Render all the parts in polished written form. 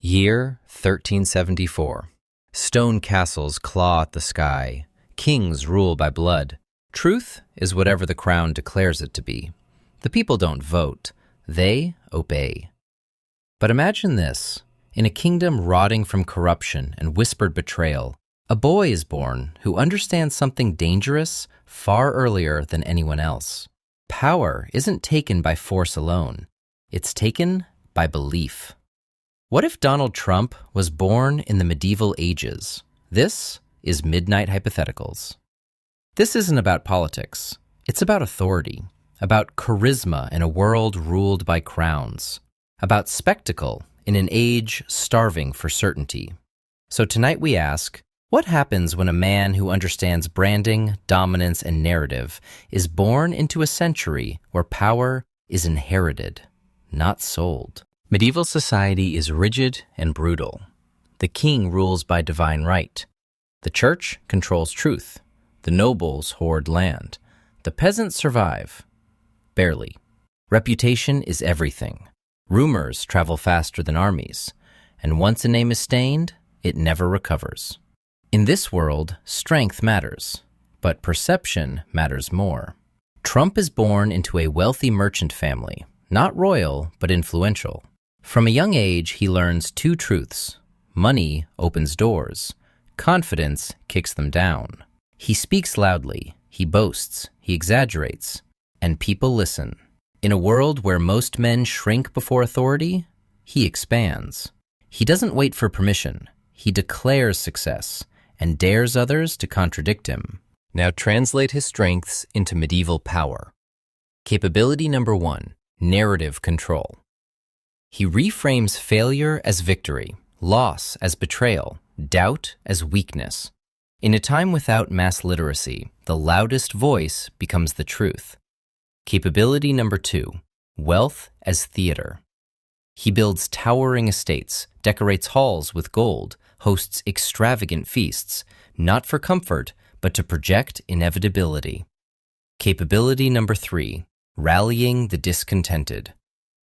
Year 1374. Stone castles claw at the sky. Kings rule by blood. Truth is whatever the crown declares it to be. The people don't vote. They obey. But imagine this. In a kingdom rotting from corruption and whispered betrayal, a boy is born who understands something dangerous far earlier than anyone else. Power isn't taken by force alone. It's taken by belief. What if Donald Trump was born in the medieval ages? This is Midnight Hypotheticals. This isn't about politics. It's about authority, about charisma in a world ruled by crowns, about spectacle in an age starving for certainty. So tonight we ask, what happens when a man who understands branding, dominance, and narrative is born into a century where power is inherited, not sold? Medieval society is rigid and brutal. The king rules by divine right. The church controls truth. The nobles hoard land. The peasants survive. Barely. Reputation is everything. Rumors travel faster than armies. And once a name is stained, it never recovers. In this world, strength matters, but perception matters more. Trump is born into a wealthy merchant family, not royal, but influential. From a young age, he learns two truths. Money opens doors. Confidence kicks them down. He speaks loudly. He boasts. He exaggerates. And people listen. In a world where most men shrink before authority, he expands. He doesn't wait for permission. He declares success and dares others to contradict him. Now translate his strengths into medieval power. Capability number 1, narrative control. He reframes failure as victory, loss as betrayal, doubt as weakness. In a time without mass literacy, the loudest voice becomes the truth. Capability number 2, wealth as theater. He builds towering estates, decorates halls with gold, hosts extravagant feasts, not for comfort, but to project inevitability. Capability number 3, rallying the discontented.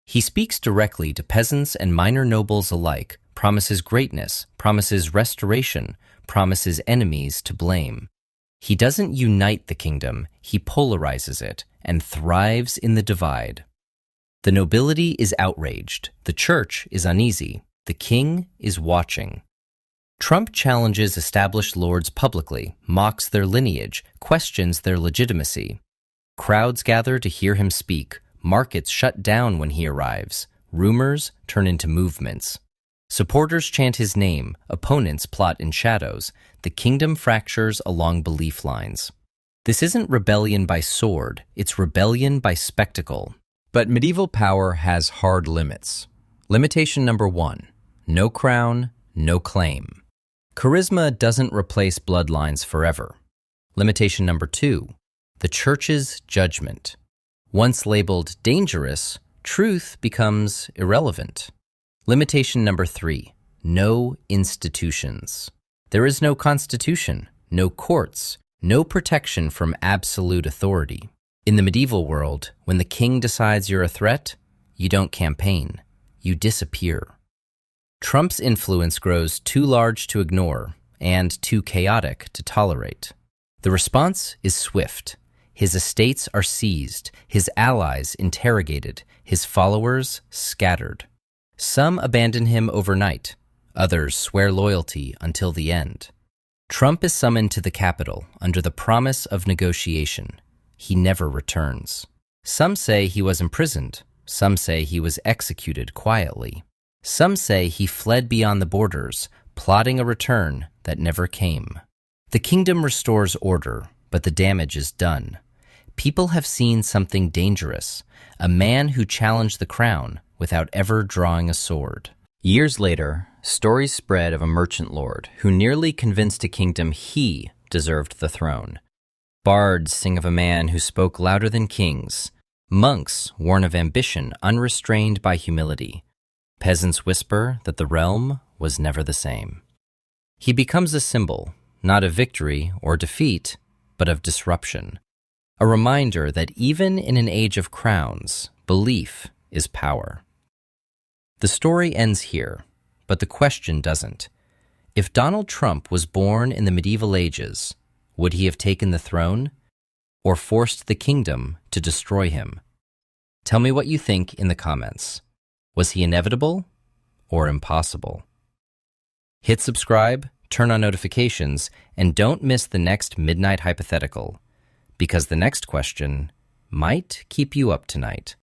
He speaks directly to peasants and minor nobles alike, promises greatness, promises restoration, promises enemies to blame. He doesn't unite the kingdom, he polarizes it and thrives in the divide. The nobility is outraged, the church is uneasy, the king is watching. Trump challenges established lords publicly, mocks their lineage, questions their legitimacy. Crowds gather to hear him speak. Markets shut down when he arrives. Rumors turn into movements. Supporters chant his name. Opponents plot in shadows. The kingdom fractures along belief lines. This isn't rebellion by sword. It's rebellion by spectacle. But medieval power has hard limits. Limitation number 1, no crown, no claim. Charisma doesn't replace bloodlines forever. Limitation number 2, the church's judgment. Once labeled dangerous, truth becomes irrelevant. Limitation number 3, no institutions. There is no constitution, no courts, no protection from absolute authority. In the medieval world, when the king decides you're a threat, you don't campaign, you disappear. Trump's influence grows too large to ignore and too chaotic to tolerate. The response is swift. His estates are seized, his allies interrogated, his followers scattered. Some abandon him overnight, others swear loyalty until the end. Trump is summoned to the Capitol under the promise of negotiation. He never returns. Some say he was imprisoned, some say he was executed quietly. Some say he fled beyond the borders, plotting a return that never came. The kingdom restores order, but the damage is done. People have seen something dangerous, a man who challenged the crown without ever drawing a sword. Years later, stories spread of a merchant lord who nearly convinced a kingdom he deserved the throne. Bards sing of a man who spoke louder than kings. Monks warn of ambition unrestrained by humility. Peasants whisper that the realm was never the same. He becomes a symbol, not of victory or defeat, but of disruption. A reminder that even in an age of crowns, belief is power. The story ends here, but the question doesn't. If Donald Trump was born in the medieval ages, would he have taken the throne or forced the kingdom to destroy him? Tell me what you think in the comments. Was he inevitable or impossible? Hit subscribe, turn on notifications, and don't miss the next Midnight Hypothetical, because the next question might keep you up tonight.